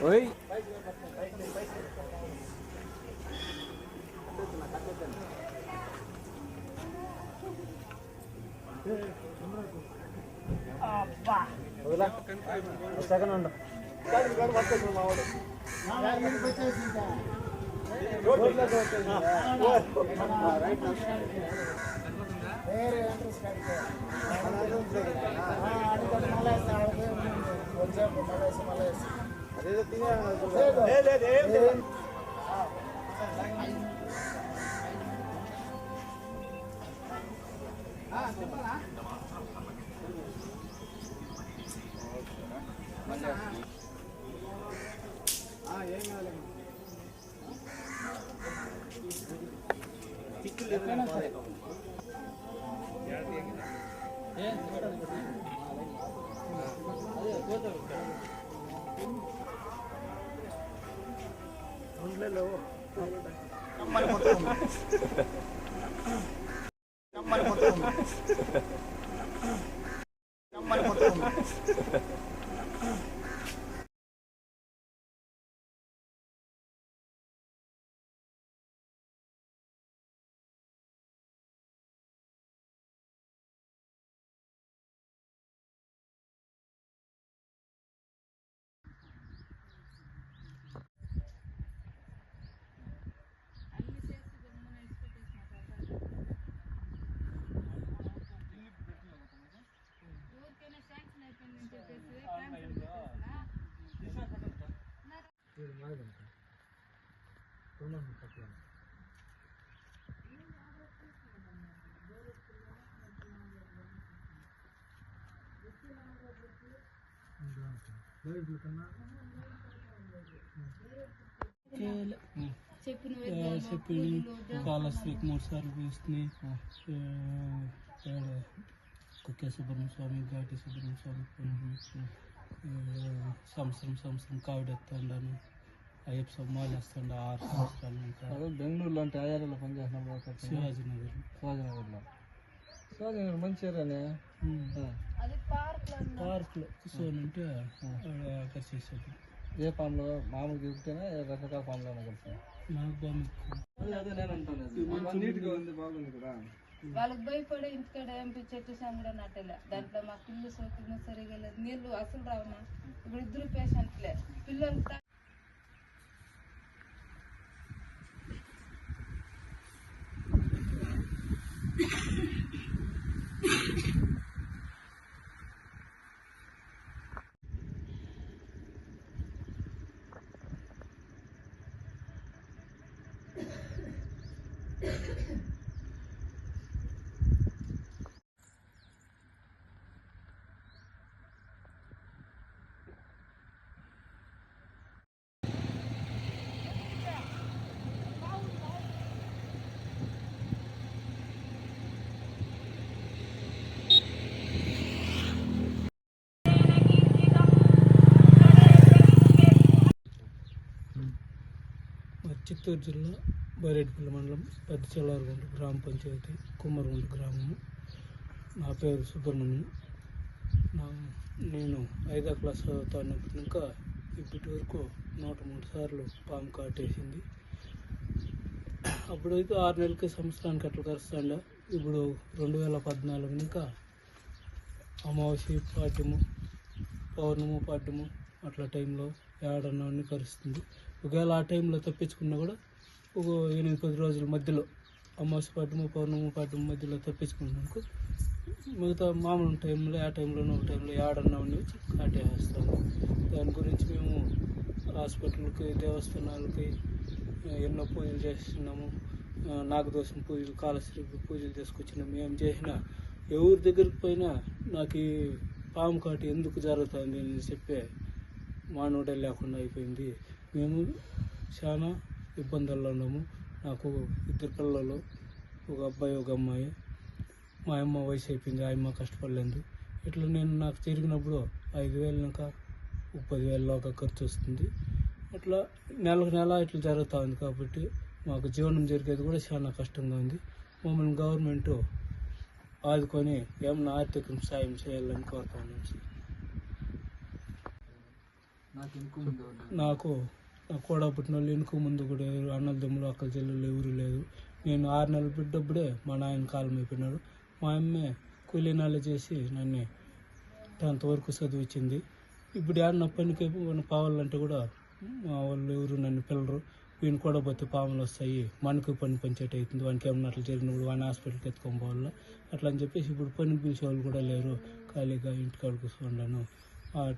ఓయ్ సెకండ్ ఉండు చెప్పి కాళశ్రీకి 3 సార్లు వేస్తున్నాయి. కుక్కే సుబ్రహ్మణ్య స్వామి, ఘాటి సుబ్రహ్మణ్య స్వామి, సంవత్సరం కావిడెత్తాను, అయ్యప్ప స్వామి మాలేస్తాడు 6 సంవత్సరాలు ఉంటాడు. బెంగళూరులో అంటే ఆయాలలో పనిచేస్తున్నాం. శివాజీనగర్ మంచి ఏరియానే. పార్క్లో కూర్చోనంటే చేసేది. ఏ ఫామ్లో మామూలు దిగుతేనే రకరకాల ఫామ్లో కలిసాను. నాకు నీట్గా ఉంది, బాగుంది కూడా. వాళ్ళకి భయపడే ఇంటికాడ ఎంపీ చెట్టు కూడా నట్టలే. దాంట్లో మా పిల్లలు సోకులు సరిగా లేదు, నీళ్ళు అసలు రావునా. ఇప్పుడు 2 పేషెంట్లే పిల్లలు. చిత్తూరు జిల్లా బైరెడ్డిపల్లి మండలం పెద్ద చెల్లారుగుంట గ్రామ పంచాయతీ కుమ్మరుగుంట గ్రామము. నా పేరు సుబ్రహ్మణ్యం. నేను 5వ క్లాస్ చదువుతున్నప్పుడు ఇంకా ఇప్పటి వరకు 103 సార్లు పాము కాటేసింది. అప్పుడైతే 6 నెలలకి సంవత్సరానికి అట్లా కరుస్తాండ. ఇప్పుడు 2014 ఇంకా అమావాస్య పాడ్యము, పౌర్ణము పాడ్యము అట్లా టైంలో ఏడన్నవన్నీ కరుస్తుంది. ఒకవేళ ఆ టైంలో తప్పించుకున్నా కూడా ఒక 8-10 రోజుల మధ్యలో అమావాస్య పాడ్యము, పౌర్ణమి పాడ్యము మధ్యలో తప్పించుకున్నాకు మిగతా మామూలు టైంలో ఆ టైంలోనూ ఒక టైంలో ఏడన్నవన్నీ కాటేస్తాము. దాని గురించి మేము హాస్పిటల్కి, దేవస్థానాలకి ఎన్నో పూజలు చేస్తున్నాము. నాగదోషం పూజలు, కాళశ్రీ పూజలు చేసుకొచ్చినాము. మేము చేసిన ఎవరి దగ్గరికి పోయినా నాకు ఈ పాము కాటు ఎందుకు జరుగుతుంది అని చెప్పే మానవుడే లేకుండా అయిపోయింది. మేము చాలా ఇబ్బందుల్లో ఉన్నాము. నాకు 2 పిల్లలు, ఒక అబ్బాయి ఒక అమ్మాయి. మా అమ్మ వయసు అయిపోయింది, ఆ అమ్మ కష్టపడలేదు. ఇట్లా నాకు తిరిగినప్పుడు 5,000 ఇంకా 10,000 ఖర్చు వస్తుంది. అట్లా నెలకు నెల ఇట్లా జరుగుతూ ఉంది. కాబట్టి మాకు జీవనం జరిగేది కూడా చాలా కష్టంగా ఉంది. మమ్మల్ని గవర్నమెంట్ ఆదుకొని ఏమన్నా ఆర్థిక సాయం చేయాలని కోరుతున్నాం సార్. నాకు కూడా పుట్టిన వాళ్ళు వెనుక ముందు కూడా ఎవరు అన్నదమ్ములు అక్కల చెల్లెళ్ళు ఎవరు లేదు. నేను 6 నెలలు బిడ్డప్పుడే మా నాయన కాలం అయిపోయినాడు. మా అమ్మే కూలీనాలు చేసి నన్ను 10th వరకు చదివించింది. ఇప్పుడు ఏమన్నా పనికి పోవాలంటే కూడా మా వాళ్ళు ఎవరు నన్ను పిల్లరు. వీని కూడా పోతే పాములు వస్తాయి, మనకు పని పంచేట అవుతుంది, వానికి ఏమన్నా అట్లా జరిగినప్పుడు వాడిని హాస్పిటల్కి ఎత్తుకొని పోవాలి అట్లా అని చెప్పేసి ఇప్పుడు పనికి పిలిచే వాళ్ళు కూడా లేరు. ఖాళీగా ఇంటికాడ కూర్చున్నాను.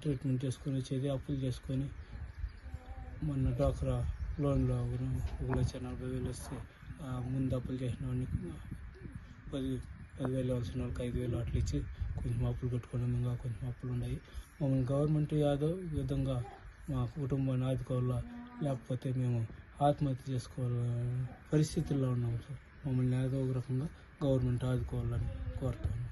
ట్రీట్మెంట్ చేసుకొని వచ్చేది అప్పులు చేసుకొని మొన్న డ్వాక్రా లోన్లో 1,40,000 వస్తే ముందు అప్పులు చేసిన వాడికి 10,000 ఇవ్వాల్సిన వాళ్ళకి 5,000 అట్లా ఇచ్చి కొంచెం అప్పులు కట్టుకున్నాం. ఇంకా కొంచెం అప్పులు ఉన్నాయి. మమ్మల్ని గవర్నమెంట్ యాదో విధంగా మా కుటుంబాన్ని ఆదుకోవాలా, లేకపోతే మేము ఆత్మహత్య చేసుకోవాలి పరిస్థితుల్లో ఉన్నాము సార్. మమ్మల్ని ఏదో ఒక రకంగా గవర్నమెంట్ ఆదుకోవాలని కోరుతాను.